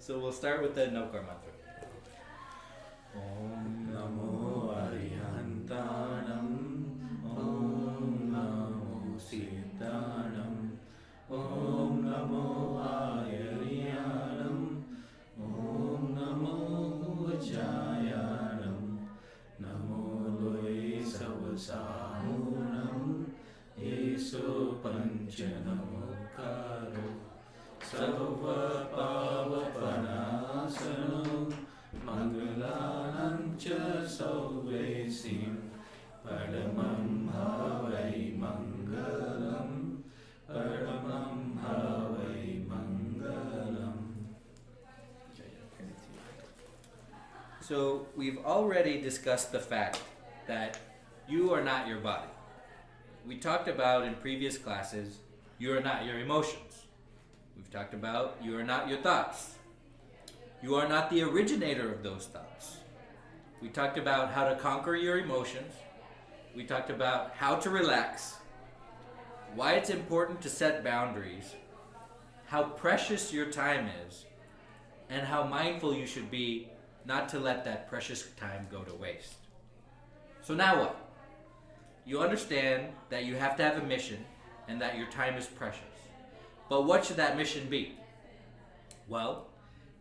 So we'll start with the Navkar mantra. Om Namo Arihantanam. Om Namo Siddhanam. Om Namo Ariyanam. Om Namo Jayanam. Namo Loe Savasahunam. Yeso Panchanamukaro. Sarva Pavapanasano. Mangalanam cha Sauvesim. Paramam Havai Mangalam. Paramam Havai Mangalam. So we've already discussed the fact that you are not your body. We talked about in previous classes, you are not your emotions. We've talked about you are not your thoughts. You are not the originator of those thoughts. We talked about how to conquer your emotions. We talked about how to relax, why it's important to set boundaries, how precious your time is, and how mindful you should be not to let that precious time go to waste. So now what? You understand that you have to have a mission and that your time is precious. But what should that mission be? Well,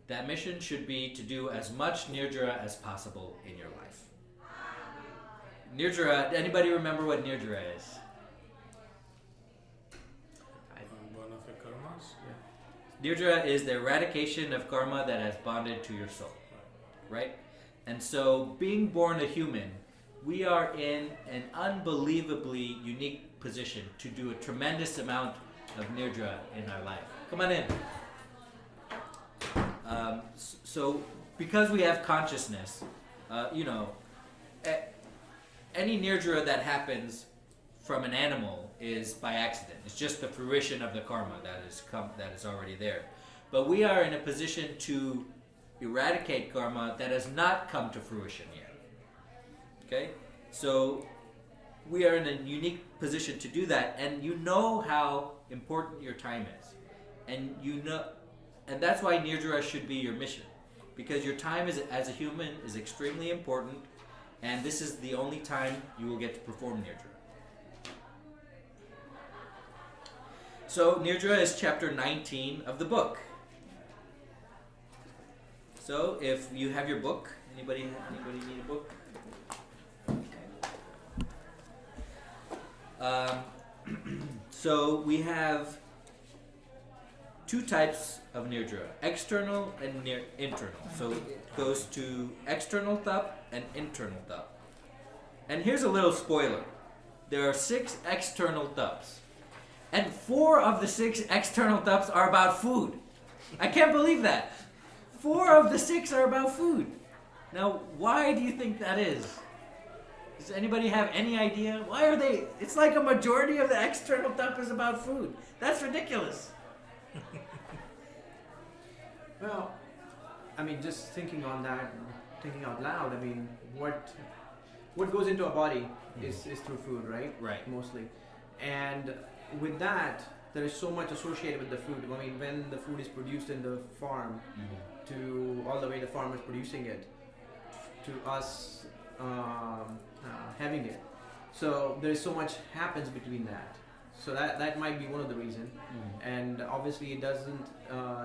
that mission should be to do as much Nirjara as possible in your life. Nirjara, anybody remember what Nirjara is? One of your karmas? Nirjara is the eradication of karma that has bonded to your soul. Right? And so, being born a human, we are in an unbelievably unique position to do a tremendous amount of Nirjara in our life. Come on in. So, because we have consciousness, any Nirjara that happens from an animal is by accident. It's just the fruition of the karma that is already there. But we are in a position to eradicate karma that has not come to fruition yet. Okay? So we are in a unique position to do that, and you know how important your time is. And that's why Nirjara should be your mission. Because your time as a human is extremely important, and this is the only time you will get to perform Nirjara. So Nirjara is chapter 19 of the book. So if you have your book, anybody need a book? So we have two types of Nirjara, external and internal. So it goes to external tap and internal tap. And here's a little spoiler. There are 6 external taps. And 4 of the 6 external taps are about food. I can't believe that. 4 of the 6 are about food. Now, why do you think that is? Does anybody have any idea? Why are they? It's like a majority of the external tap is about food. That's ridiculous. Well, I mean, just thinking on that, thinking out loud, I mean, what goes into a body is through food, right? Right. Mostly. And with that, there is so much associated with the food. I mean, when the food is produced in the farm, to all the way the farmer is producing it, to us having it. So there is so much happens between that. So that might be one of the reasons. And obviously it doesn't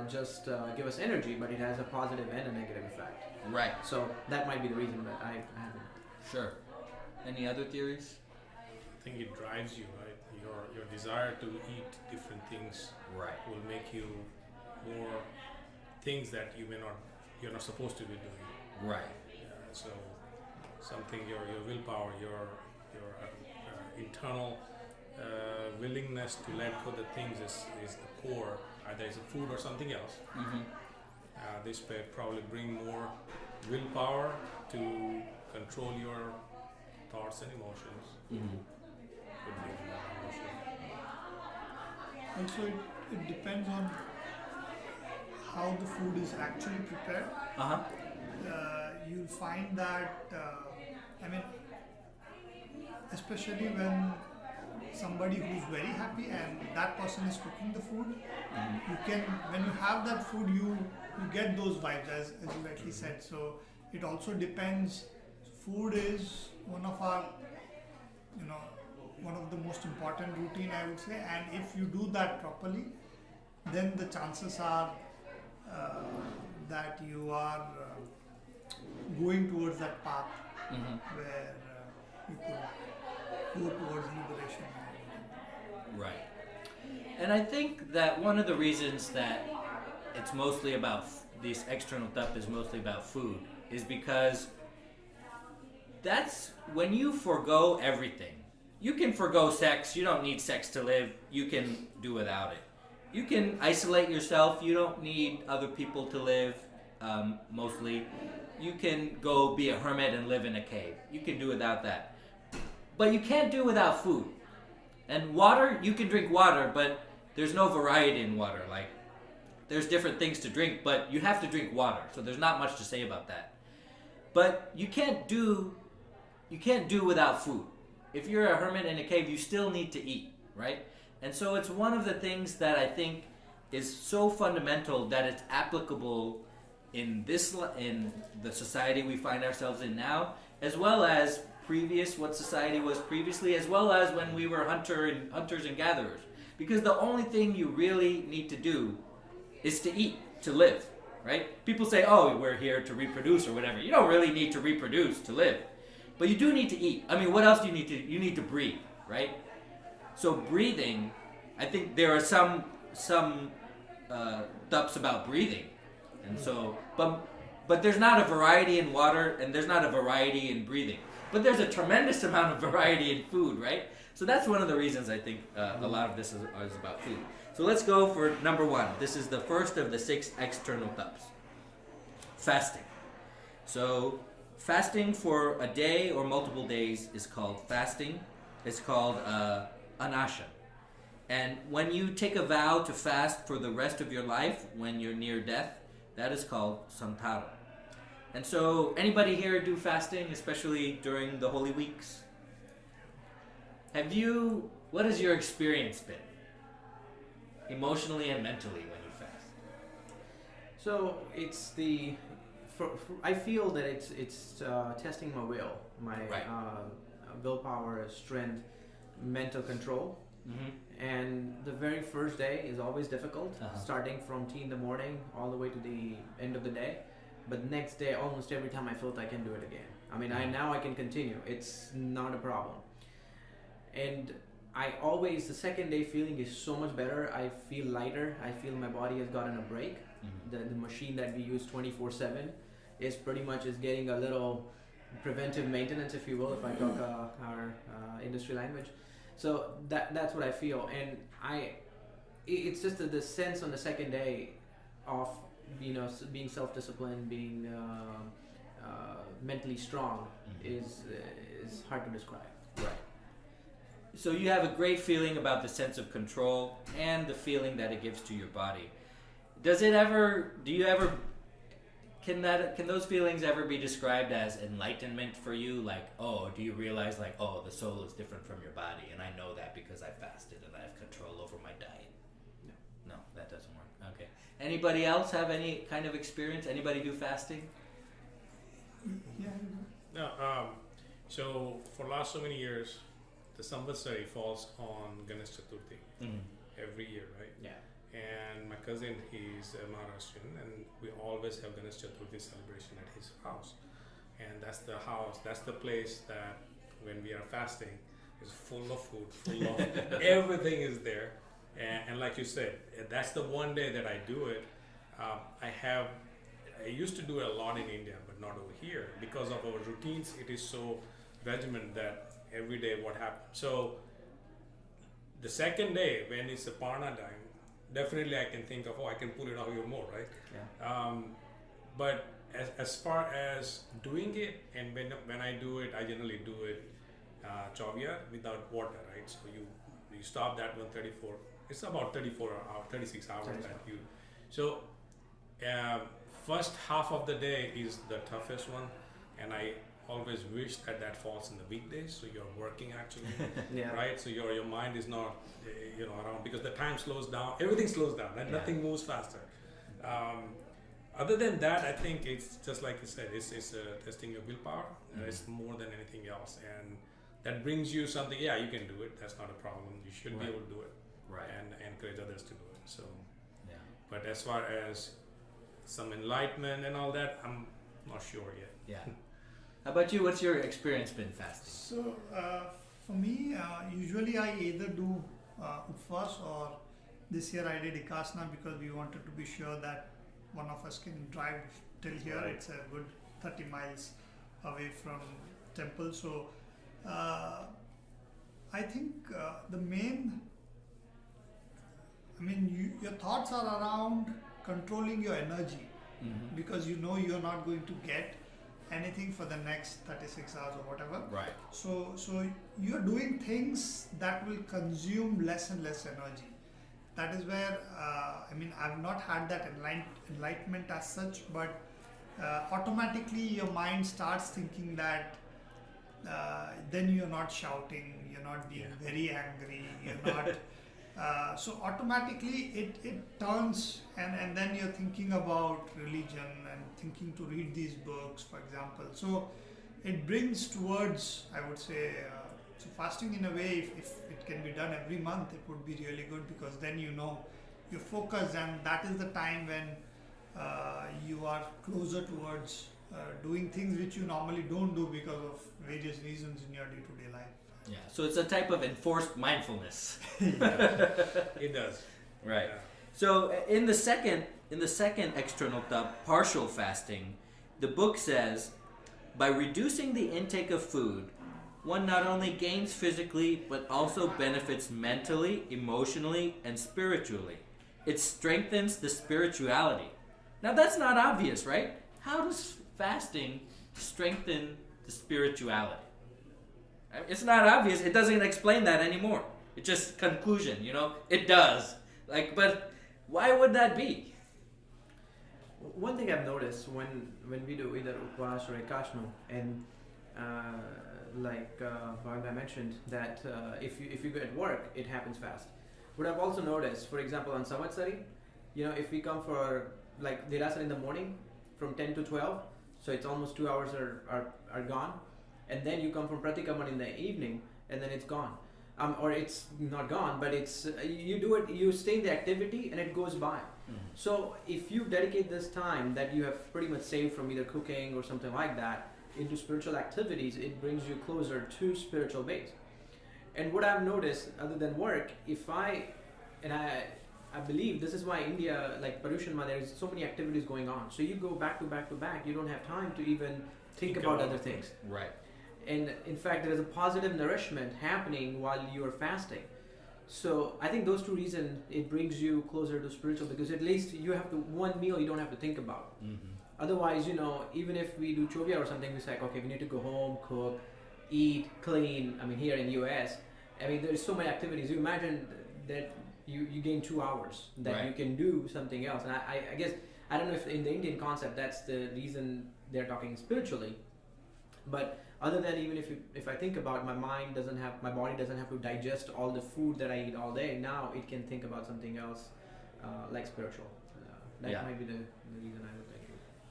just give us energy, but it has a positive and a negative effect. Right. So that might be the reason that I haven't. Sure. Any other theories? I think it drives you, right? Your desire to eat different things will make you more things that you're not supposed to be doing. Right. So something your willpower, your internal willingness to let go the things is the core. Either it's a food or something else. This may probably bring more willpower to control your thoughts and emotions. Could be more emotion. Also, it depends on how the food is actually prepared. You'll find that, especially when somebody who's very happy and that person is cooking the food, you can, when you have that food, you get those vibes as you rightly said. So it also depends. Food is one of our, one of the most important routine, I would say. And if you do that properly, then the chances are that you are going towards that path where you could go towards liberation. Right. And I think that one of the reasons that it's mostly about this external stuff is mostly about food is because that's when you forego everything. You can forego sex. You don't need sex to live. You can do without it. You can isolate yourself. You don't need other people to live, mostly. You can go be a hermit and live in a cave. You can do without that. But you can't do without food. And water, you can drink water, but there's no variety in water. Like, there's different things to drink, but you have to drink water. So there's not much to say about that. But you can't do without food. If you're a hermit in a cave, you still need to eat, right? And so it's one of the things that I think is so fundamental that it's applicable in the society we find ourselves in now, as well as what society was previously, as well as when we were hunters and gatherers. Because the only thing you really need to do is to eat, to live, right? People say, oh, we're here to reproduce or whatever. You don't really need to reproduce to live. But you do need to eat. I mean, what else do you need to? You need to breathe, right? So breathing, I think there are some thups about breathing, and so, but there's not a variety in water, and there's not a variety in breathing. But there's a tremendous amount of variety in food, right? So that's one of the reasons I think a lot of this is about food. So let's go for number 1. This is the first of the 6 external thups. Fasting. So fasting for a day or multiple days is called fasting. It's called anasha. And when you take a vow to fast for the rest of your life, when you're near death, that is called santara. And so, anybody here do fasting, especially during the Holy Weeks? What has your experience been? Emotionally and mentally when you fast? So it's I feel that it's testing my will, my willpower, strength, mental control. Mm-hmm. And the very first day is always difficult, starting from tea in the morning all the way to the end of the day. But next day, almost every time I felt I can do it again. I mean, now I can continue. It's not a problem. And the second day feeling is so much better. I feel lighter. I feel my body has gotten a break. Mm-hmm. The machine that we use 24/7 is pretty much getting a little preventive maintenance, if you will, if I talk our industry language. So that's what I feel. And it's just the sense on the second day of being self-disciplined, being mentally strong is hard to describe. Right. So you have a great feeling about the sense of control and the feeling that it gives to your body. Can those feelings ever be described as enlightenment for you? Like, do you realize the soul is different from your body, and I know that because I fasted and I have control over my diet? No, that doesn't work. Okay. Anybody else have any kind of experience? Anybody do fasting? Yeah. No. So for last so many years, the Samvatsari falls on Ganesh Chaturthi every year, right? Yeah. And my cousin, he's a Maharashtrian, and we always have Ganesh Chaturthi celebration at his house. And that's the place that when we are fasting is full of food, full of everything is there. And like you said, that's the one day that I do it. I used to do it a lot in India, but not over here. Because of our routines, it is so regimented that every day what happens. So the second day, when it's a Parna time, definitely I can think of, I can pull it out even more, right? Yeah. But as far as doing it, and when I do it, I generally do it chavya without water, right? So you stop that 134. It's about 36 hours that you. So first half of the day is the toughest one, and I always wish that falls in the weekdays, so you're working actually, right? So your mind is not around, because the time slows down, everything slows down, and nothing moves faster. Other than that, I think it's just like you said, it's testing your willpower. It's more than anything else, and that brings you something. Yeah, you can do it. That's not a problem. You should be able to do it, and encourage others to do it. So, but as far as some enlightenment and all that, I'm not sure yet. Yeah. How about you? What's your experience been fasting? So for me, usually I either do upvas, or this year I did Ikasana because we wanted to be sure that one of us can drive till here. Right. It's a good 30 miles away from temple. So I think the main, your thoughts are around controlling your energy, because you know you're not going to get anything for the next 36 hours or whatever. Right. So you're doing things that will consume less and less energy. That is where I've not had that enlightenment as such, but automatically your mind starts thinking that then you're not shouting, you're not being very angry, you're not so automatically it turns, and then you're thinking about religion and thinking to read these books, for example. So it brings towards, I would say, so fasting in a way, if it can be done every month, it would be really good, because then you know you're focused, and that is the time when you are closer towards doing things which you normally don't do because of various reasons in your day-to-day life. Yeah. So it's a type of enforced mindfulness. It does. Right. Yeah. So in the second external thought, partial fasting, the book says, by reducing the intake of food, one not only gains physically, but also benefits mentally, emotionally, and spiritually. It strengthens the spirituality. Now that's not obvious, right? How does fasting strengthen the spirituality? It's not obvious. It doesn't explain that anymore. It's just conclusion, it does. But why would that be? One thing I've noticed when we do either upvas or ekashno, and I mentioned that if you go at work, it happens fast. What I've also noticed, for example, on Samvatsari, if we come for like Dirasana in the morning from 10 to 12, so it's almost 2 hours are gone, and then you come from Pratikaman in the evening, and then it's gone. Or it's not gone, but it's you do it. You stay in the activity, and it goes by. So if you dedicate this time that you have pretty much saved from either cooking or something like that into spiritual activities, it brings you closer to spiritual base. And what I've noticed, other than work, I believe this is why India, like Parushanma, there is so many activities going on. So you go back to back to back, you don't have time to even think about other things. Right. And in fact, there is a positive nourishment happening while you are fasting. So I think those two reasons, it brings you closer to spiritual, because at least you have to, one meal you don't have to think about. Otherwise, even if we do chovya or something, we say, okay, we need to go home, cook, eat, clean. Here in US, there's so many activities. You imagine that you gain 2 hours that you can do something else. And I guess, I don't know if in the Indian concept, that's the reason they're talking spiritually. But other than, even if I think about, my body doesn't have to digest all the food that I eat all day. Now it can think about something else, like spiritual. That might be the reason I would think.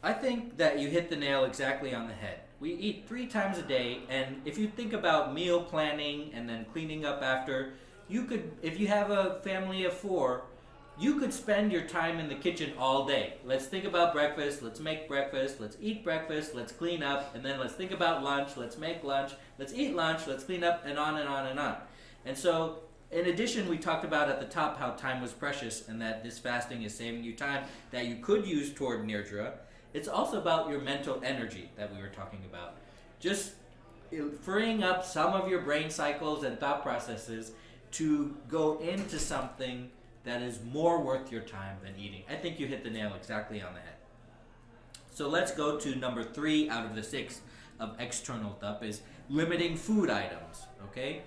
I think that you hit the nail exactly on the head. We eat 3 times a day, and if you think about meal planning and then cleaning up after, you could, if you have a family of 4, you could spend your time in the kitchen all day. Let's think about breakfast, let's make breakfast, let's eat breakfast, let's clean up, and then let's think about lunch, let's make lunch, let's eat lunch, let's clean up, and on and on and on. And so, in addition, we talked about at the top how time was precious and that this fasting is saving you time that you could use toward Nirjara. It's also about your mental energy that we were talking about. Just freeing up some of your brain cycles and thought processes to go into something that is more worth your time than eating. I think you hit the nail exactly on the head. So let's go to number 3 out of the 6 of external thup is limiting food items, okay?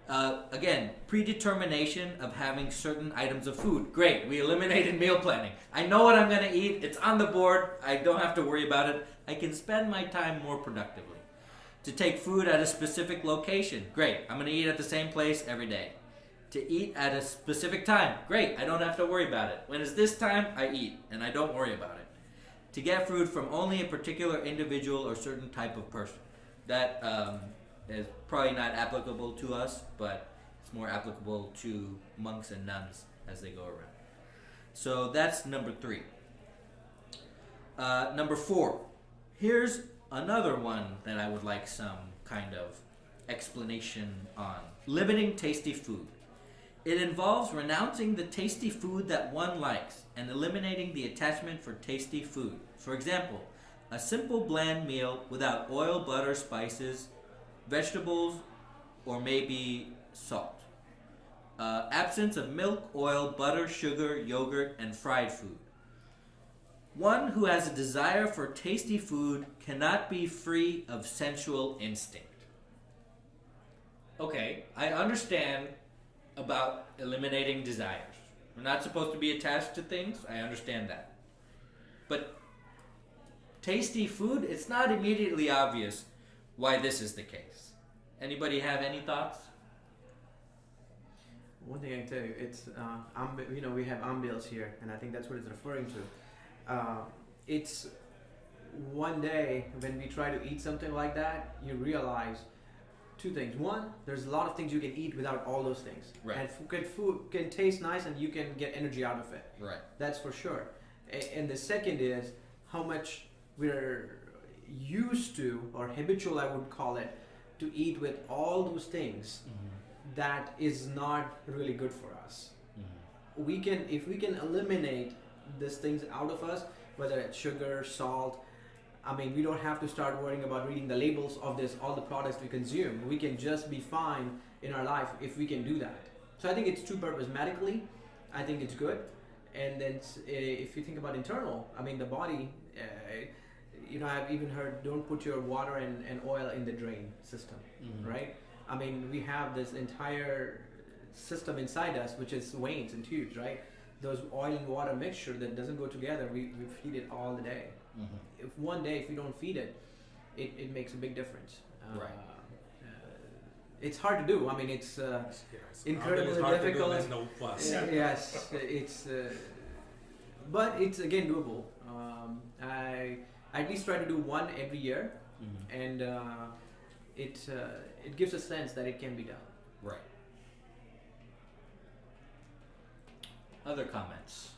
Again, predetermination of having certain items of food. Great, we eliminated meal planning. I know what I'm going to eat. It's on the board. I don't have to worry about it. I can spend my time more productively. To take food at a specific location. Great, I'm going to eat at the same place every day. To eat at a specific time. Great, I don't have to worry about it. When it's this time, I eat, and I don't worry about it. to get food from only a particular individual or certain type of person. That is probably not applicable to us, but it's more applicable to monks and nuns as they go around. So that's number 3. Number 4. Here's another one that I would like some kind of explanation on. Limiting tasty food. It involves renouncing the tasty food that one likes and eliminating the attachment for tasty food. For example, a simple bland meal without oil, butter, spices, vegetables, or maybe salt. Absence of milk, oil, butter, sugar, yogurt, and fried food. One who has a desire for tasty food cannot be free of sensual instinct. Okay, I understand about eliminating desires. We're not supposed to be attached to things. I understand that. But tasty food, it's not immediately obvious why this is the case. Anybody have any thoughts? One thing I can tell you, it's we have ambience here, and I think that's what it's referring to. It's one day when we try to eat something like that, you realize 2 things. One, there's a lot of things you can eat without all those things. Right. And food can taste nice, and you can get energy out of it. Right. That's for sure. And the second is how much we're used to, or habitual I would call it, to eat with all those things. That is not really good for us. If we can eliminate these things out of us, whether it's sugar, salt, I mean, we don't have to start worrying about reading the labels of all the products we consume. We can just be fine in our life if we can do that. So I think it's two-purpose. Medically, I think it's good. And then if you think about internal, I mean, the body, I've even heard, don't put your water and oil in the drain system, right? I mean, we have this entire system inside us, which is veins and tubes, right? Those oil and water mixture that doesn't go together, we feed it all the day. If one day, if we don't feed it, it makes a big difference. Right. It's hard to do. I mean, it's incredibly difficult. There's no plus. Yes, it's, but it's again doable. I at least try to do one every year, and it gives a sense that it can be done. Right. Other comments?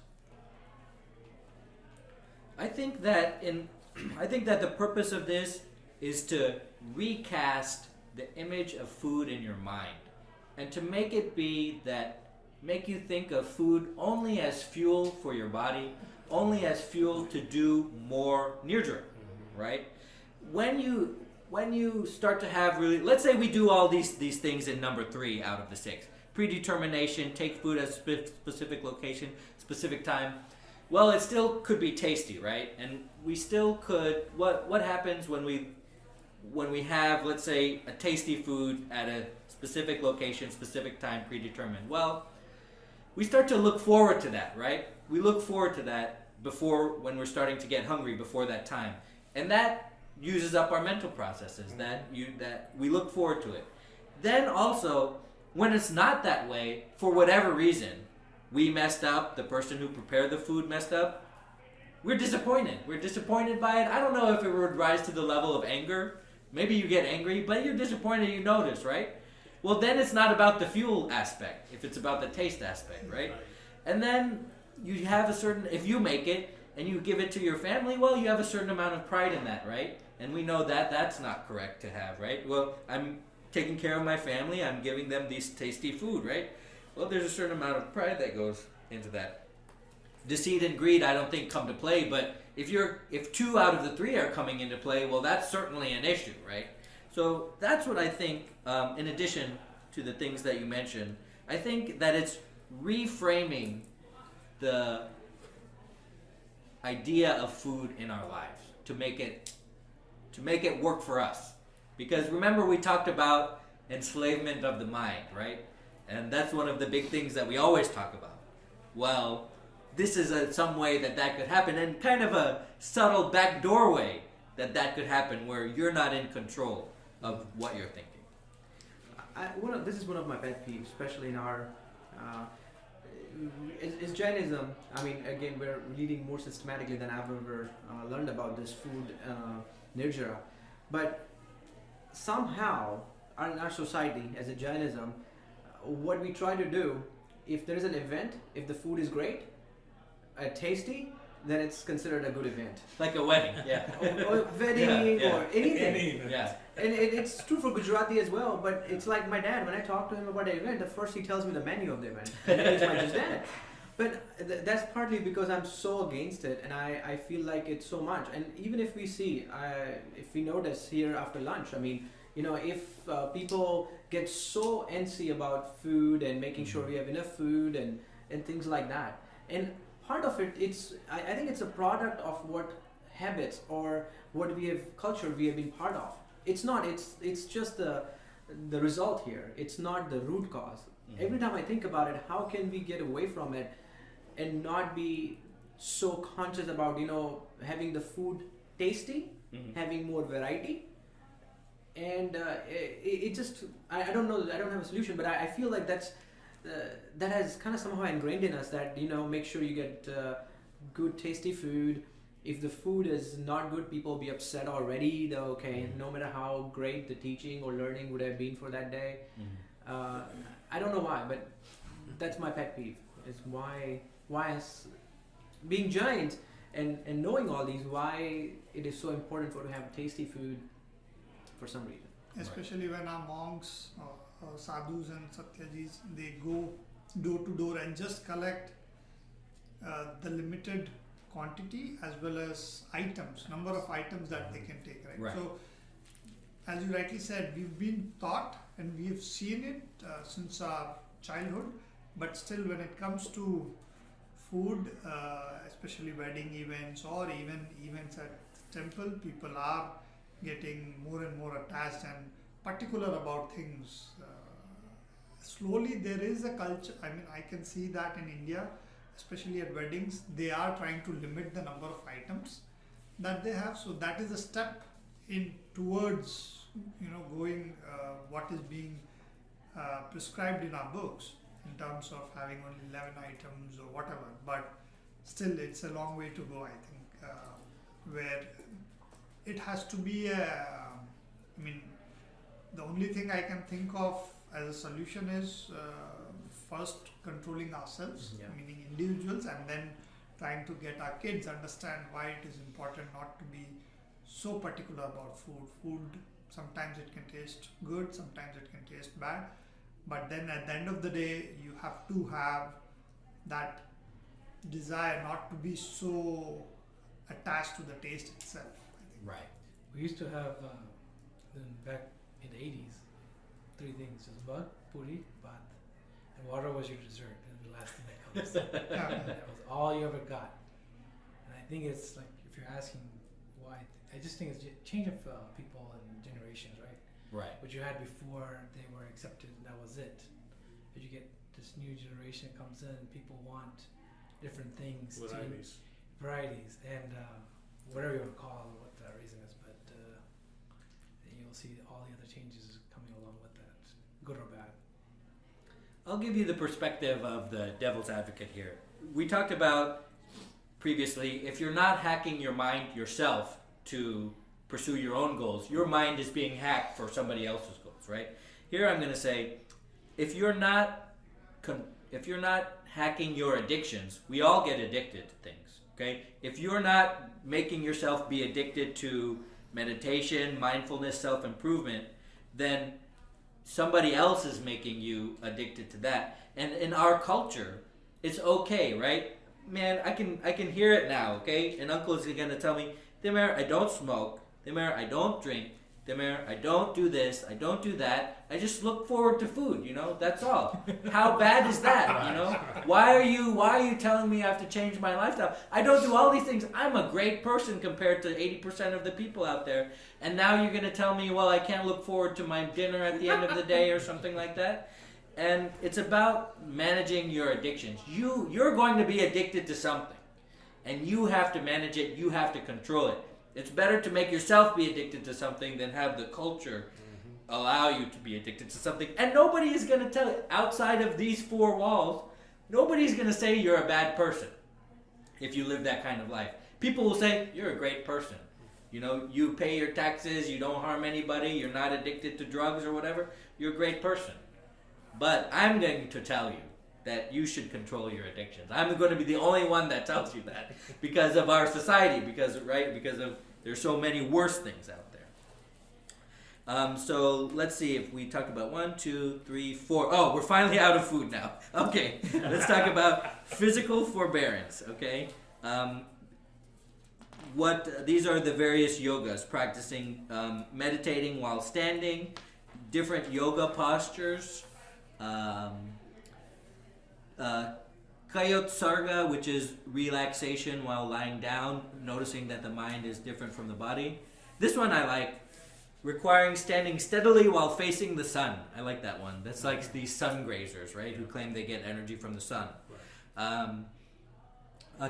I think that the purpose of this is to recast the image of food in your mind, and to make you think of food only as fuel for your body, only as fuel to do more Nirjara, right? When you start to have really, let's say we do all these things in number 3 out of the 6. Predetermination, take food at a specific location, specific time. Well, it still could be tasty, right? And we still could, what happens when we have, let's say, a tasty food at a specific location, specific time, predetermined? Well, we start to look forward to that, right? We look forward to that before, when we're starting to get hungry, before that time. And that uses up our mental processes, that we look forward to it. Then also, when it's not that way, for whatever reason, we messed up, the person who prepared the food messed up, we're disappointed. We're disappointed by it. I don't know if it would rise to the level of anger. Maybe you get angry, but you're disappointed, you notice, right? Well, then it's not about the fuel aspect, if it's about the taste aspect, right? And then you have if you make it and you give it to your family, well, you have a certain amount of pride in that, right? And we know that that's not correct to have, right? Well, I'm taking care of my family, I'm giving them this tasty food, right? Well, there's a certain amount of pride that goes into that. Deceit and greed, I don't think come to play, but if 2 out of the 3 are coming into play, well, that's certainly an issue, right? So that's what I think, in addition to the things that you mentioned, I think that it's reframing the idea of food in our lives to make it work for us. Because remember, we talked about enslavement of the mind, right? And that's one of the big things that we always talk about. Well, this is some way that could happen, and kind of a subtle back doorway that could happen, where you're not in control of what you're thinking. This is one of my pet peeves, especially in our is Jainism, I mean, again, we're reading more systematically than I've ever learned about this food, Nirjara. But somehow, in our society, as a Jainism, what we try to do, if there is an event, if the food is great, tasty, then it's considered a good event. Like a wedding, yeah. Or wedding, Yeah. or anything. Any- Yeah. And it's true for Gujarati as well, but it's like my dad, when I talk to him about the event, at first he tells me the menu of the event. And then it's my just dad. But that's partly because I'm so against it, and I feel like it's so much. And even if we see, if we notice here after lunch, I mean, you know, if people get so antsy about food and making sure we have enough food and things like that. And part of it, I think it's a product of what habits or what we have, culture we have been part of. It's not, it's just the result here. It's not the root cause. Mm-hmm. Every time I think about it, how can we get away from it and not be so conscious about, you know, having the food tasty, having more variety? And it just, I don't know, I don't have a solution, but I feel like that has kind of somehow ingrained in us that, you know, make sure you get good tasty food. If the food is not good, people will be upset already. They're okay, no matter how great the teaching or learning would have been for that day. I don't know why, but that's my pet peeve, is why is being giant and knowing all these, why it is so important to have tasty food for some reason. Especially when our monks, sadhus and satyajis, they go door to door and just collect the limited quantity as well as items, number of items that they can take, right? So, as you rightly said, we've been taught and we have seen it since our childhood, but still when it comes to food, especially wedding events or even events at temple, people are getting more and more attached and particular about things. Slowly there is a culture, I mean, I can see that in India, especially at weddings, they are trying to limit the number of items that they have. So that is a step in towards, you know, going what is being prescribed in our books in terms of having only 11 items or whatever. But still, it's a long way to go, I think, where it has to be I mean, the only thing I can think of as a solution is first controlling ourselves, meaning individuals, and then trying to get our kids understand why it is important not to be so particular about food. Food, sometimes it can taste good, sometimes it can taste bad, but then at the end of the day, you have to have that desire not to be so attached to the taste itself, I think. Right. We used to have, back in the 80s, 3 things. It was bhat, puri, bhat. And water was your dessert. And the last thing that comes. That was all you ever got. And I think it's like, if you're asking why, I just think it's a change of people and generations, right? Right. What you had before, they were accepted, and that was it. As you get this new generation that comes in, people want different things. Varieties. And whatever you want to call it, what the reason is. But you'll see all the other changes coming along with that, good or bad. I'll give you the perspective of the devil's advocate here. We talked about previously, if you're not hacking your mind yourself to pursue your own goals, your mind is being hacked for somebody else's goals, right? Here I'm going to say, if you're not hacking your addictions, we all get addicted to things, okay? If you're not making yourself be addicted to meditation, mindfulness, self-improvement, then somebody else is making you addicted to that. And in our culture, it's okay, right? Man, I can hear it now, okay? And Uncle is going to tell me, Dimar, I don't smoke. Dimar, I don't drink. Dimar, I don't do this. I don't do that. I just look forward to food, you know? That's all. How bad is that, you know? Why are you telling me I have to change my lifestyle? I don't do all these things. I'm a great person compared to 80% of the people out there. And now you're going to tell me, well, I can't look forward to my dinner at the end of the day or something like that? And it's about managing your addictions. You're going to be addicted to something. And you have to manage it. You have to control it. It's better to make yourself be addicted to something than have the culture allow you to be addicted to something. And nobody is going to tell it. Outside of these 4 walls, Nobody's going to say you're a bad person if you live that kind of life. People will say, you're a great person. You know, you pay your taxes, you don't harm anybody, you're not addicted to drugs or whatever. You're a great person. But I'm going to tell you that you should control your addictions. I'm going to be the only one that tells you that because of our society, because of there's so many worse things out there. So let's see if we talked about 1, 2, 3, 4. Oh, we're finally out of food now. Okay, let's talk about physical forbearance. Okay, these are the various yogas: practicing meditating while standing, different yoga postures. Kayotsarga, which is relaxation while lying down, noticing that the mind is different from the body. This one I like, requiring standing steadily while facing the sun. I like that one. That's like these sun grazers, right, who claim they get energy from the sun.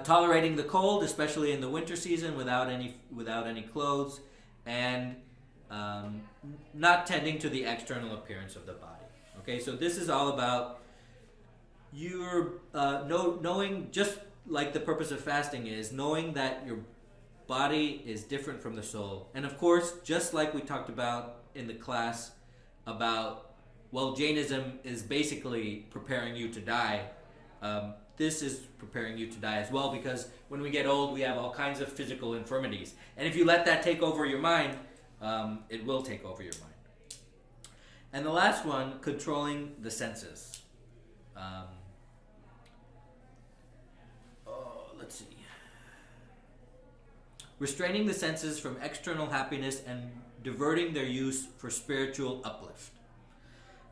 Tolerating the cold, especially in the winter season, without any clothes, and not tending to the external appearance of the body. Okay, so this is all about your knowing, just like the purpose of fasting is, knowing that your body is different from the soul. And of course, just like we talked about in the class about, well, Jainism is basically preparing you to die. This is preparing you to die as well, because when we get old, we have all kinds of physical infirmities. And if you let that take over your mind, it will take over your mind. And the last one, controlling the senses. Let's see. Restraining the senses from external happiness and diverting their use for spiritual uplift.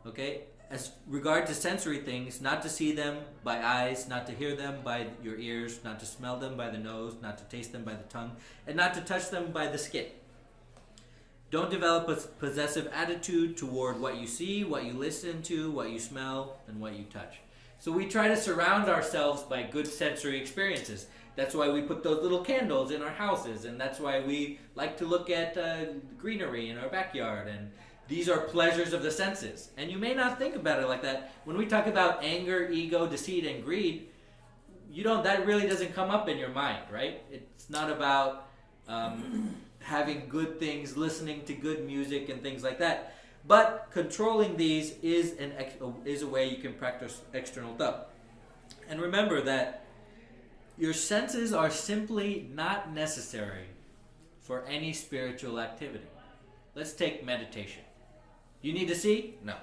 Okay? As regard to sensory things, not to see them by eyes, not to hear them by your ears, not to smell them by the nose, not to taste them by the tongue, and not to touch them by the skin. Don't develop a possessive attitude toward what you see, what you listen to, what you smell, and what you touch. So we try to surround ourselves by good sensory experiences. That's why we put those little candles in our houses, and that's why we like to look at greenery in our backyard. And these are pleasures of the senses. And you may not think about it like that. When we talk about anger, ego, deceit, and greed, that really doesn't come up in your mind, right? It's not about having good things, listening to good music and things like that. But controlling these is a way you can practice external tap. And remember that your senses are simply not necessary for any spiritual activity. Let's take meditation. Do you need to see? No.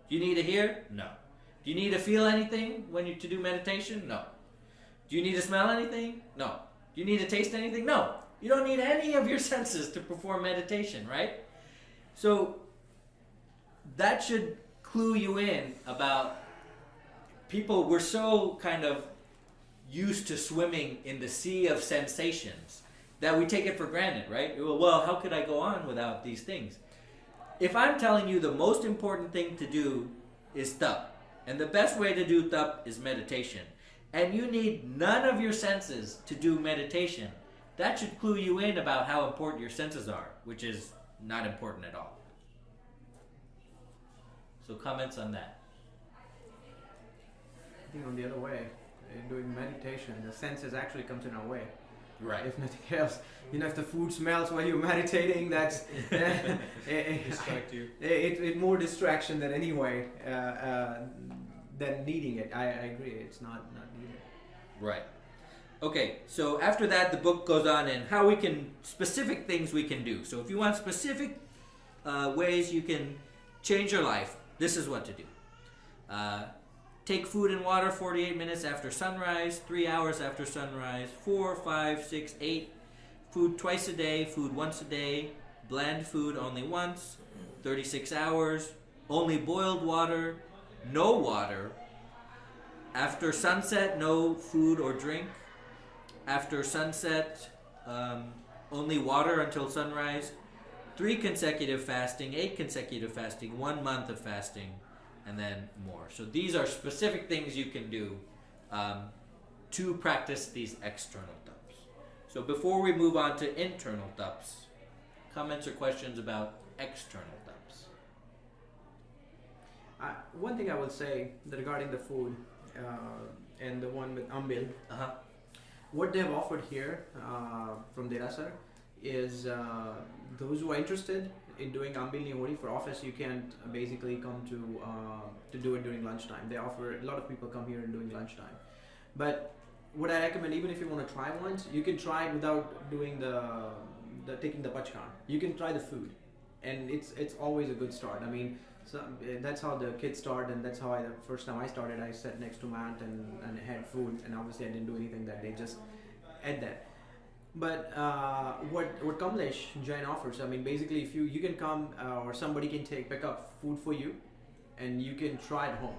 Do you need to hear? No. Do you need to feel anything to do meditation? No. Do you need to smell anything? No. Do you need to taste anything? No. You don't need any of your senses to perform meditation, right? So that should clue you in about people. We're so kind of used to swimming in the sea of sensations that we take it for granted, right? Well, how could I go on without these things? If I'm telling you the most important thing to do is tap, and the best way to do tap is meditation, and you need none of your senses to do meditation, that should clue you in about how important your senses are, which is not important at all. So comments on that? I think on the other way, in doing meditation, the senses actually comes in our way. Right. If nothing else, if the food smells while you're meditating, that's Distract you. It more distraction than than needing it. I agree. It's not needed. Right. Okay, so after that, the book goes on in how we can, specific things we can do. So if you want specific ways you can change your life, this is what to do. Take food and water 48 minutes after sunrise, 3 hours after sunrise, 4, 5, 6, 8. Food twice a day, food once a day. Bland food only once. 36 hours. Only boiled water. No water. After sunset, no food or drink. After sunset, only water until sunrise. 3 consecutive fasting, 8 consecutive fasting, 1 month of fasting, and then more. So these are specific things you can do to practice these external taps. So before we move on to internal taps, comments or questions about external taps? One thing I will say regarding the food, and the one with Ambil. Uh-huh. What they have offered here from Nirjara is those who are interested in doing Ambil Nihori for office, you can't basically come to do it during lunchtime. They offer, a lot of people come here and doing lunchtime. But what I recommend, even if you want to try once, you can try it without doing the taking the pachkan. You can try the food, and it's always a good start. I mean, so that's how the kids start, and that's how the first time I started, I sat next to Matt and had food, and obviously I didn't do anything that day, just ate that. But what Kamlesh Jain offers, I mean, basically if you can come or somebody can pick up food for you, and you can try at home.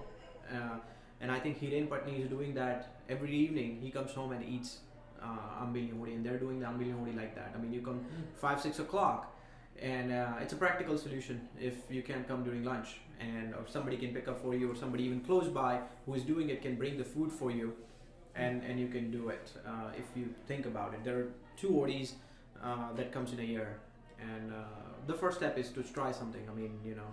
And I think Hiren Patni is doing that every evening. He comes home and eats Ambil Nihori, and they're doing the Ambil Nihori like that. I mean, you come 5-6 o'clock, and it's a practical solution if you can't come during lunch, and or somebody can pick up for you, or somebody even close by who is doing it can bring the food for you, and you can do it if you think about it. There are 2 Odis that comes in a year, and the first step is to try something. I mean, you know.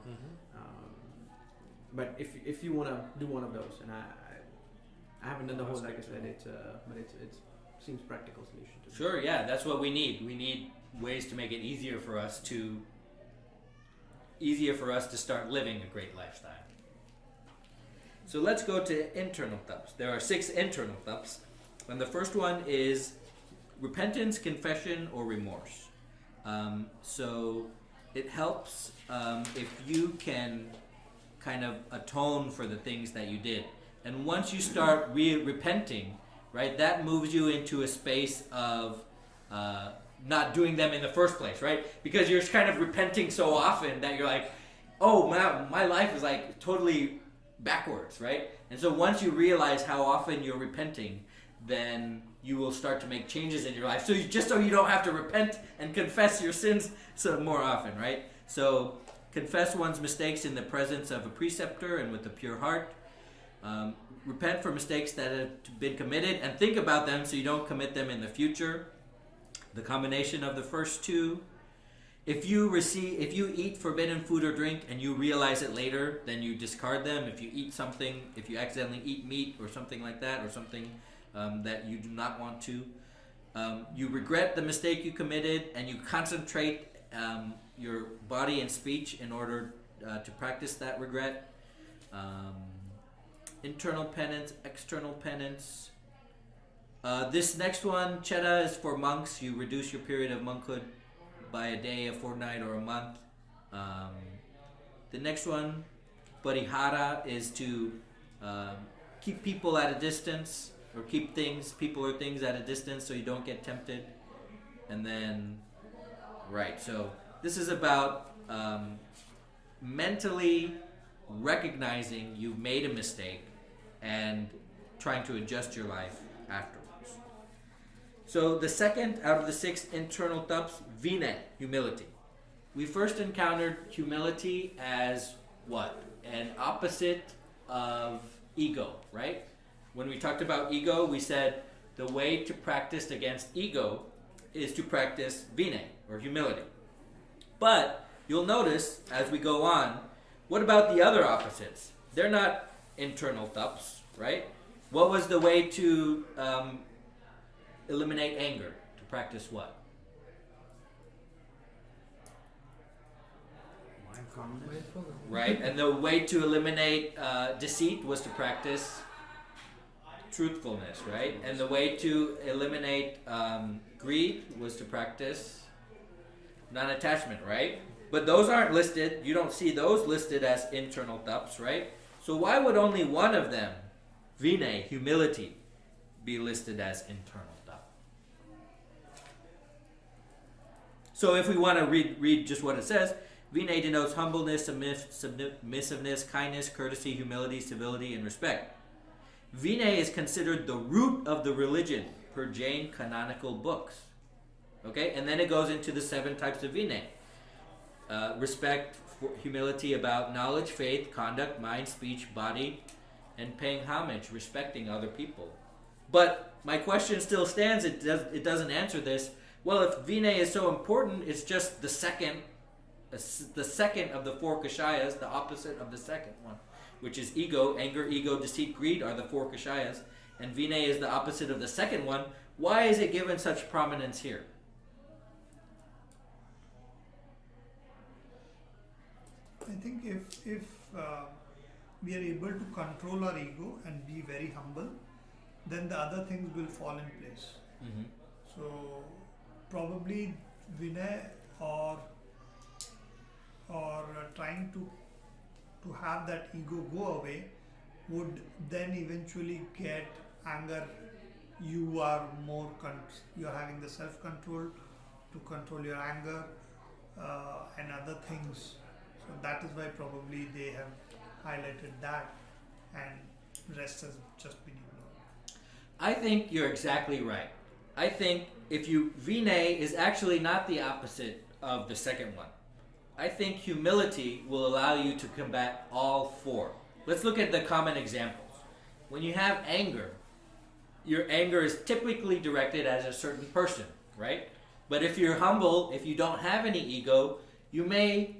But if you want to do one of those, and I haven't done the whole, like I said, but it seems practical solution to me. Sure, yeah, that's what we need. We need ways to make it easier for us to start living a great lifestyle. So let's go to internal taps. There are 6 internal taps, and the first one is repentance, confession, or remorse. So it helps if you can kind of atone for the things that you did. And once you start repenting, right, that moves you into a space of not doing them in the first place, right? Because you're kind of repenting so often that you're like, oh, my life is like totally backwards, right? And so once you realize how often you're repenting, then you will start to make changes in your life. So you don't have to repent and confess your sins so more often, right? So confess one's mistakes in the presence of a preceptor and with a pure heart. Repent for mistakes that have been committed and think about them so you don't commit them in the future. The combination of the first 2. If you eat forbidden food or drink and you realize it later, then you discard them. If you accidentally eat meat or something like that, or something that you do not want to, you regret the mistake you committed, and you concentrate your body and speech in order to practice that regret. Internal penance, external penance. This next one, Cheta, is for monks. You reduce your period of monkhood by a day, a fortnight, or a month. The next one, Parihara, is to keep people at a distance, or keep people or things at a distance so you don't get tempted. And then, right, so this is about mentally recognizing you've made a mistake and trying to adjust your life afterwards. So the second out of the 6 internal taps, Vinay, humility. We first encountered humility as what? An opposite of ego, right? When we talked about ego, we said the way to practice against ego is to practice Vinay, or humility. But you'll notice as we go on, what about the other opposites? They're not internal taps, right? What was the way to eliminate anger? To practice what? Mindfulness. Right? And the way to eliminate deceit was to practice truthfulness, right? And the way to eliminate greed was to practice non-attachment, right? But those aren't listed. You don't see those listed as internal taps, right? So why would only one of them, Vinay, humility, be listed as internal tap? So if we want to read just what it says, Vinay denotes humbleness, submissiveness, kindness, courtesy, humility, civility, and respect. Vinay is considered the root of the religion per Jain canonical books. Okay, and then it goes into the 7 types of Vinay. Respect, humility about knowledge, faith, conduct, mind, speech, body, and paying homage, respecting other people. But my question still stands, it doesn't answer this. Well, if Vinay is so important, it's just the second of the 4 kashayas, the opposite of the second one, which is ego, anger, ego, deceit, greed are the 4 kashayas. and Vinay is the opposite of the second one, why is it given such prominence here? I think if we are able to control our ego and be very humble, then the other things will fall in place. Mm-hmm. So probably Vinay or trying to have that ego go away would then eventually get anger. You are more you are having the self-control to control your anger and other things. So that is why probably they have highlighted that, and rest has just been ignored. I think you're exactly right. I think Vinay is actually not the opposite of the second one. I think humility will allow you to combat all four. Let's look at the common examples. When you have anger, your anger is typically directed at a certain person, right? But if you're humble, if you don't have any ego, you may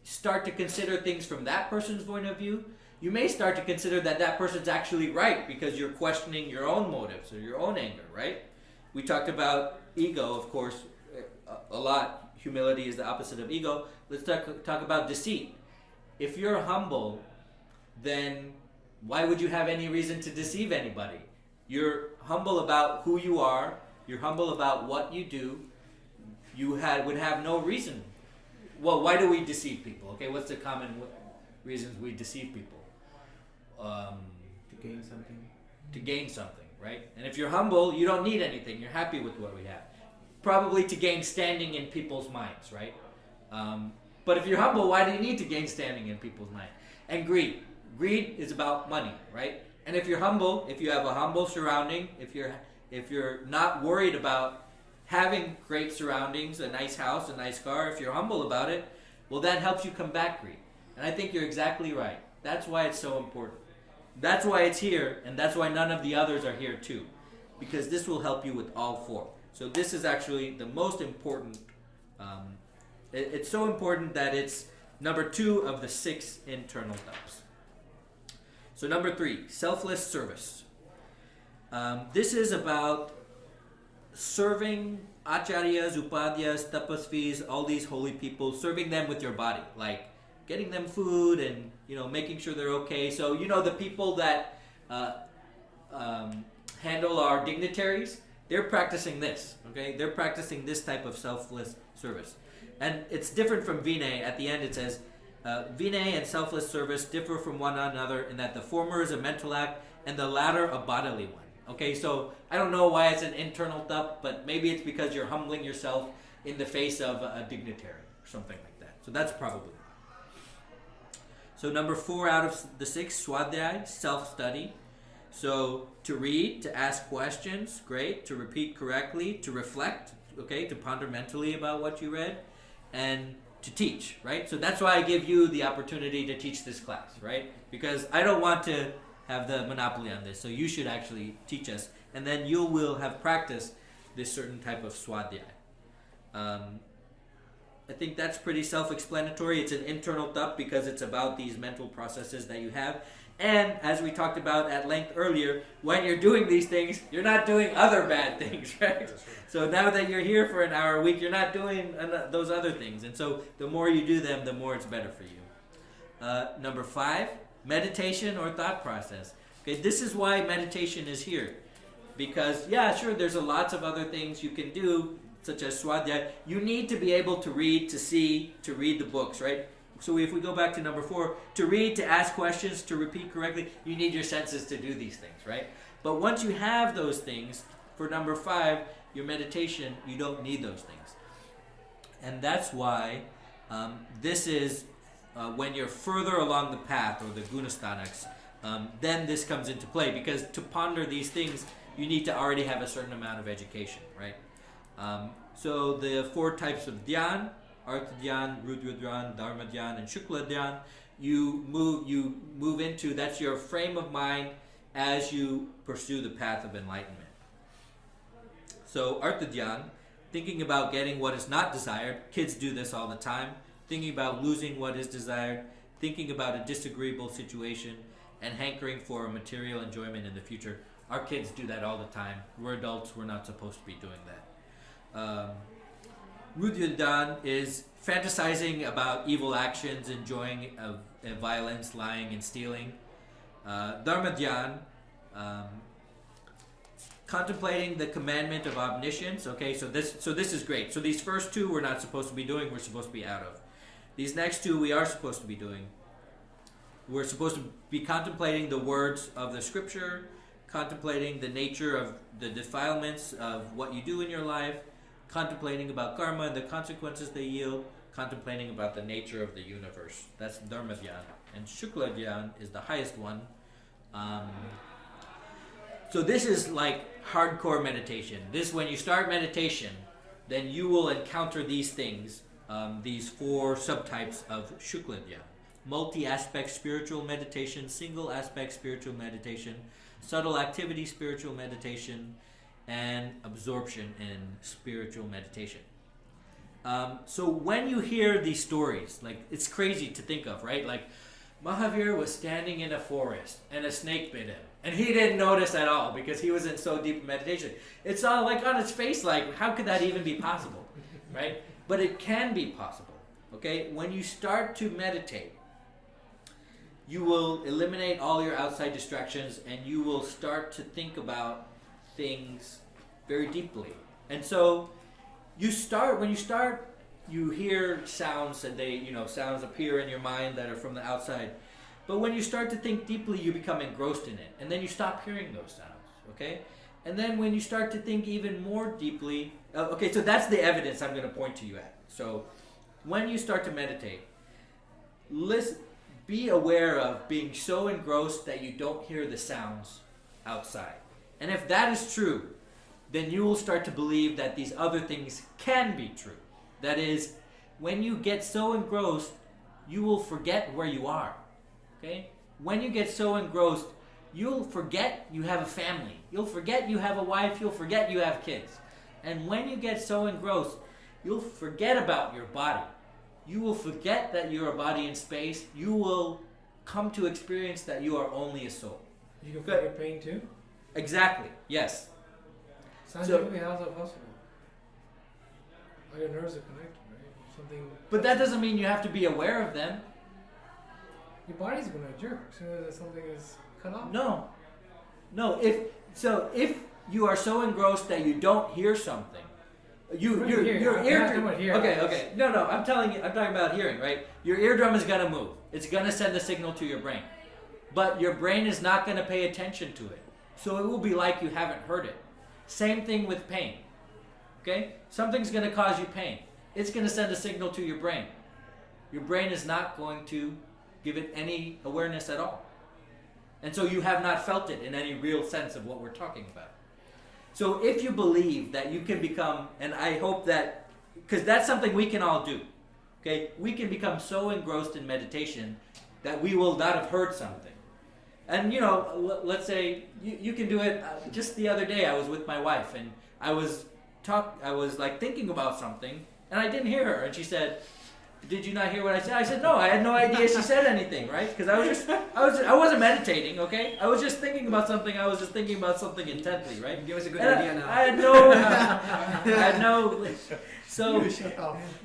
start to consider things from that person's point of view. You may start to consider that person's actually right because you're questioning your own motives or your own anger, right? We talked about ego, of course, a lot. Humility is the opposite of ego. Let's talk about deceit. If you're humble, then why would you have any reason to deceive anybody? You're humble about who you are. You're humble about what you do. You would have no reason. Well, why do we deceive people? Okay, what's the common reasons we deceive people? To gain something. To gain something, right? And if you're humble, you don't need anything. You're happy with what we have. Probably to gain standing in people's minds, right? But if you're humble, why do you need to gain standing in people's minds? And greed. Greed is about money, right? And if you're humble, if you have a humble surrounding, if you're not worried about having great surroundings, a nice house, a nice car, if you're humble about it, well, that helps you combat greed. And I think you're exactly right. That's why it's so important. That's why it's here, and that's why none of the others are here too. Because this will help you with all four. So this is actually the most important. It's so important that it's number 2 of the 6 internal taps. So number 3, selfless service. This is about serving acharyas, upadhyas, tapasvis, all these holy people, serving them with your body, like getting them food and making sure they're okay. So the people that handle our dignitaries, they're practicing this, okay? They're practicing this type of selfless service. And it's different from Vinay. At the end it says, Vinay and selfless service differ from one another in that the former is a mental act and the latter a bodily one. Okay, so I don't know why it's an internal tup, but maybe it's because you're humbling yourself in the face of a dignitary or something like that. So that's probably why. So number 4 out of the 6, swadhyay, self-study. So to read, to ask questions, great. To repeat correctly, to reflect, okay, to ponder mentally about what you read, and to teach, right? So that's why I give you the opportunity to teach this class, right? Because I don't want to have the monopoly on this, so you should actually teach us, and then you will have practiced this certain type of swadhyay. I think that's pretty self-explanatory. It's an internal tup because it's about these mental processes that you have. And as we talked about at length earlier, when you're doing these things, you're not doing other bad things, right? So now that you're here for an hour a week, you're not doing those other things. And so the more you do them, the more it's better for you. Number 5, meditation or thought process. Okay, this is why meditation is here. Because, yeah, sure, there's lots of other things you can do, such as swadhyay. You need to be able to read, to see, to read the books, right? So if we go back to number 4, to read, to ask questions, to repeat correctly, you need your senses to do these things, right? But once you have those things, for number 5, your meditation, you don't need those things. And that's why this is when you're further along the path, or the gunasthanaks, then this comes into play. Because to ponder these things, you need to already have a certain amount of education, right? So the 4 types of dhyan, Artha Dhyan, Rudra Dhyan, Dharma Dhyan, and Shukla Dhyan, you move into, that's your frame of mind as you pursue the path of enlightenment. So Artha Dhyan, thinking about getting what is not desired, kids do this all the time, thinking about losing what is desired, thinking about a disagreeable situation, and hankering for material enjoyment in the future. Our kids do that all the time. We're adults, we're not supposed to be doing that. Rudyadan is fantasizing about evil actions, enjoying violence, lying, and stealing. Dharmadhyan, contemplating the commandment of omniscience. Okay, so this is great. So these first two we're not supposed to be doing, we're supposed to be out of. These next two we are supposed to be doing. We're supposed to be contemplating the words of the scripture, contemplating the nature of the defilements of what you do in your life, contemplating about karma and the consequences they yield, contemplating about the nature of the universe. That's Dharmadhyan. And Shukladhyan is the highest one. So this is like hardcore meditation. When you start meditation, then you will encounter these things, these four subtypes of Shukladhyan. Multi-aspect spiritual meditation, single-aspect spiritual meditation, subtle activity spiritual meditation, and absorption in spiritual meditation. So when you hear these stories, like it's crazy to think of, right? Like Mahavir was standing in a forest and a snake bit him. And he didn't notice at all because he was in so deep in meditation. It's all like on his face, like how could that even be possible, right? But it can be possible, okay? When you start to meditate, you will eliminate all your outside distractions and you will start to think about things very deeply. And so when you start, you hear sounds and sounds appear in your mind that are from the outside. But when you start to think deeply, you become engrossed in it. And then you stop hearing those sounds, okay? And then when you start to think even more deeply, so that's the evidence I'm going to point to you at. So when you start to meditate, be aware of being so engrossed that you don't hear the sounds outside. And if that is true, then you will start to believe that these other things can be true. That is, when you get so engrossed, you will forget where you are. Okay? When you get so engrossed, you'll forget you have a family. You'll forget you have a wife. You'll forget you have kids. And when you get so engrossed, you'll forget about your body. You will forget that you're a body in space. You will come to experience that you are only a soul. You can forget pain too? Exactly, yes. Scientifically, how's that possible? All your nerves are connected, right? But that doesn't mean you have to be aware of them. Your body's going to jerk as soon as something is cut off. No. If you are so engrossed that you don't hear something, your eardrum. Okay. No. I'm talking about hearing, right? Your eardrum is gonna move. It's gonna send a signal to your brain, but your brain is not gonna pay attention to it. So it will be like you haven't heard it. Same thing with pain. Okay, something's gonna cause you pain. It's gonna send a signal to your brain. Your brain is not going to give it any awareness at all, and so you have not felt it in any real sense of what we're talking about. So if you believe that you can become, and I hope that, because that's something we can all do, okay? We can become so engrossed in meditation that we will not have heard something. And let's say you can do it. Just the other day I was with my wife and I was like thinking about something and I didn't hear her and she said, "Did you not hear what I said?" I said, "No, I had no idea she said anything," right? Because I wasn't meditating, okay? I was just thinking about something. I was just thinking about something intently, right? Give us a good idea now. I had no. So,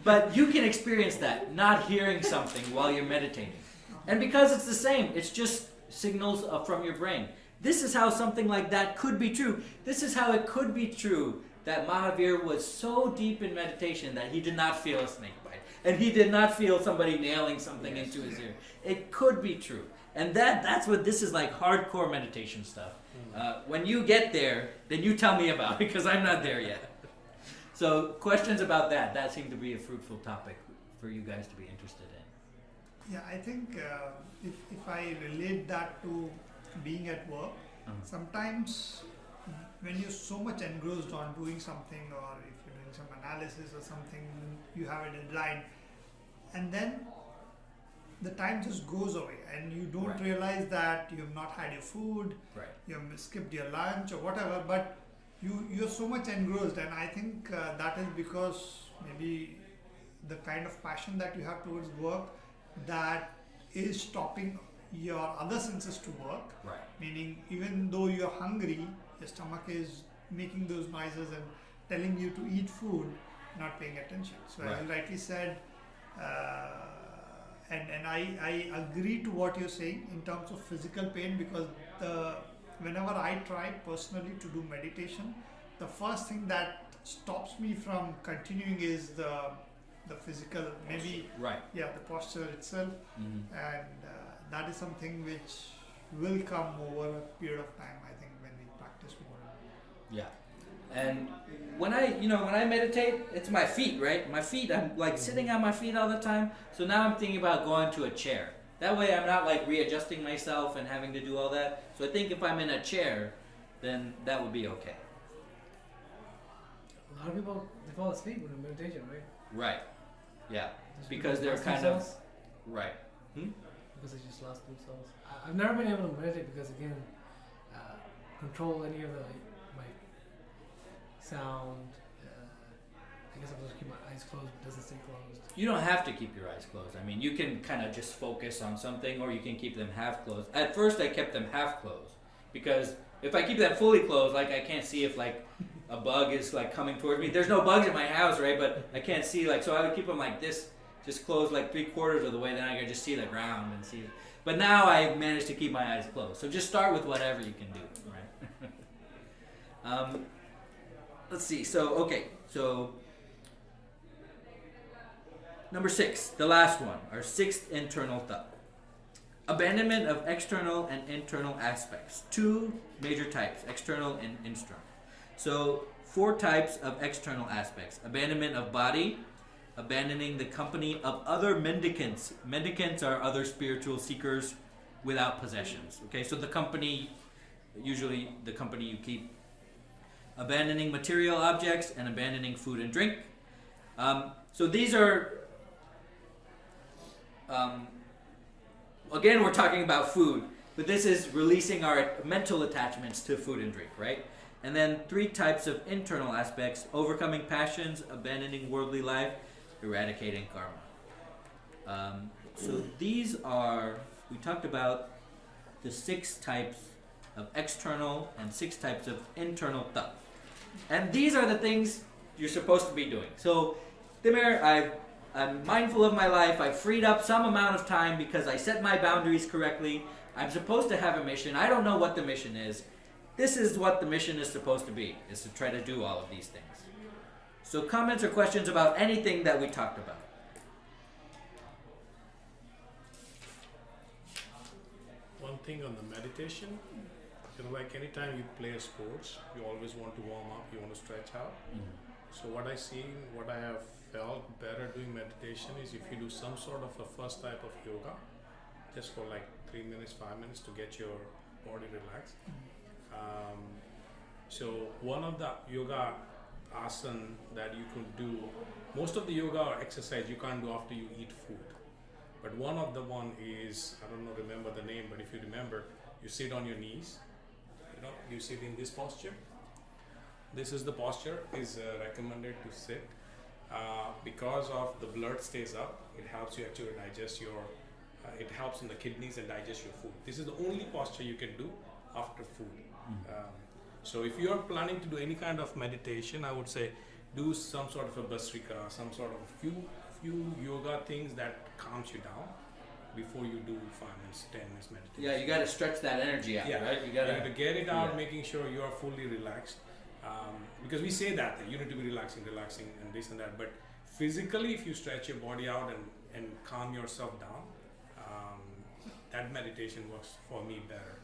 but you can experience that, not hearing something while you're meditating, and because it's the same, it's just signals from your brain. This is how something like that could be true. This is how it could be true that Mahavir was so deep in meditation that he did not feel a snake bite. And he did not feel somebody nailing something into his ear. It could be true. And that's what this is like, hardcore meditation stuff. When you get there, then you tell me about it, because I'm not there yet. So questions about that seemed to be a fruitful topic for you guys to be interested in. Yeah, I think if I relate that to being at work, sometimes when you're so much engrossed on doing something, or if you're doing some analysis or something, you have a deadline, and then the time just goes away and you don't realize that you have not had your food, you have skipped your lunch or whatever, but you're so much engrossed, and I think that is because maybe the kind of passion that you have towards work that is stopping your other senses to work. Right. Meaning, even though you're hungry, your stomach is making those noises and telling you to eat food, not paying attention. So as you rightly said, and I agree to what you're saying in terms of physical pain, because whenever I try personally to do meditation, the first thing that stops me from continuing is the physical, maybe the posture itself, and that is something which will come over a period of time, I think, when we practice more. Yeah. And when I meditate, it's my feet, right? My feet, I'm like sitting on my feet all the time. So now I'm thinking about going to a chair. That way I'm not like readjusting myself and having to do all that. So I think if I'm in a chair, then that would be okay. A lot of people, they fall asleep when in meditation, right? Right. Yeah. Just Because they're lost kind themselves. of... Right. Because they just lost themselves. I've never been able to meditate because, again, control any of my sound. I guess I'm supposed to keep my eyes closed, but it doesn't stay closed. You don't have to keep your eyes closed. I mean, you can kind of just focus on something, or you can keep them half closed. At first, I kept them half closed because if I keep them fully closed, like I can't see if like a bug is like coming towards me. There's no bugs in my house, right? But I can't see like, so I would keep them like this, just closed like 3/4 of the way. Then I could just see the ground and see. But now I managed to keep my eyes closed. So just start with whatever you can do, right? Let's see. So number 6, the last one, our 6th internal thought. Abandonment of external and internal aspects. 2 major types, external and internal. So 4 types of external aspects. Abandonment of body, abandoning the company of other mendicants. Mendicants are other spiritual seekers without possessions. Okay, so the company, usually the company you keep. Abandoning material objects and abandoning food and drink. So these are... again, we're talking about food, but this is releasing our mental attachments to food and drink, right? And then 3 types of internal aspects: overcoming passions, abandoning worldly life, eradicating karma. So these are, we talked about the 6 types of external and 6 types of internal thought. And these are the things you're supposed to be doing. So, Dimir, I'm mindful of my life. I've freed up some amount of time because I set my boundaries correctly. I'm supposed to have a mission. I don't know what the mission is. This is what the mission is supposed to be, is to try to do all of these things. So comments or questions about anything that we talked about? One thing on the meditation, like anytime you play a sports, you always want to warm up, you want to stretch out. So what I have felt better doing meditation is if you do some sort of a first type of yoga, just for like 3 minutes, 5 minutes to get your body relaxed. So one of the yoga asana that you can do, most of the yoga or exercise you can't do after you eat food. But one of the one is, I don't know, remember the name, but if you remember, you sit on your knees, you sit in this posture. This is the posture, is recommended to sit. Because of the blood stays up, it helps you actually digest your, it helps in the kidneys and digest your food. This is the only posture you can do after food. So if you are planning to do any kind of meditation, I would say do some sort of a Bhastrika, some sort of few yoga things that calms you down before you do 5 minutes, 10 minutes meditation. Yeah, you got to stretch that energy out, right? You got to get it out, making sure you are fully relaxed. Because we say that you need to be relaxing and this and that, but physically if you stretch your body out and calm yourself down, that meditation works for me better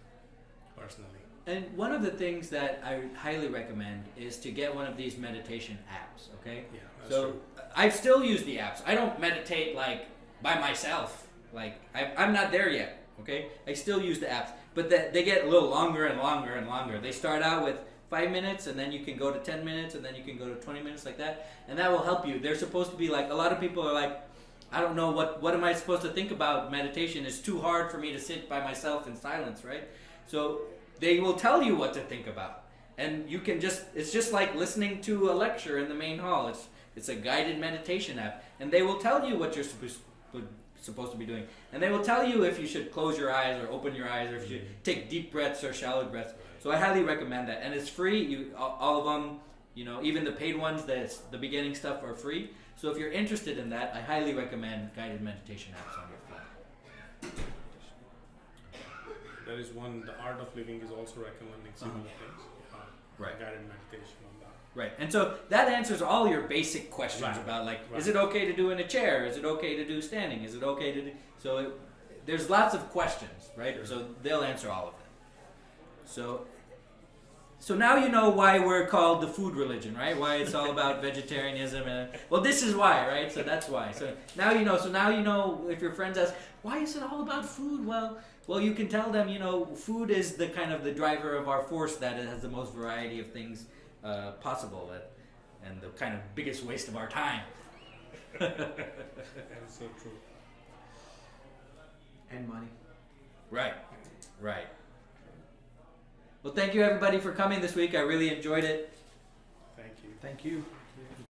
personally. And one of the things that I highly recommend is to get one of these meditation apps, okay? Yeah, that's so true. I still use the apps. I don't meditate like by myself. Like I'm not there yet, okay? I still use the apps, but they get a little longer and longer and longer. They start out with 5 minutes, and then you can go to 10 minutes, and then you can go to 20 minutes like that, and that will help you. They're supposed to be like, a lot of people are like, I don't know, what am I supposed to think about meditation? It's too hard for me to sit by myself in silence, right? So they will tell you what to think about, and you can it's just like listening to a lecture in the main hall. It's a guided meditation app, and they will tell you what you're supposed to be doing. And they will tell you if you should close your eyes or open your eyes, or if you should take deep breaths or shallow breaths. So I highly recommend that, and it's free. All of them, even the paid ones, the beginning stuff are free. So if you're interested in that, I highly recommend guided meditation apps on your phone. There is one. The Art of Living is also recommending similar things. Right. Guided meditation on that. Right, and so that answers all your basic questions about is it okay to do in a chair? Is it okay to do standing? Is it okay to do... So there's lots of questions, right? Sure. So they'll answer all of them. So now you know why we're called the food religion, right? Why it's all about vegetarianism and well, this is why, right? So that's why. So now you know. So now you know if your friends ask, why is it all about food? Well, you can tell them, food is the kind of the driver of our force that it has the most variety of things possible and the kind of biggest waste of our time. That is so true. And money. Right. Well, thank you everybody for coming this week. I really enjoyed it. Thank you. Thank you.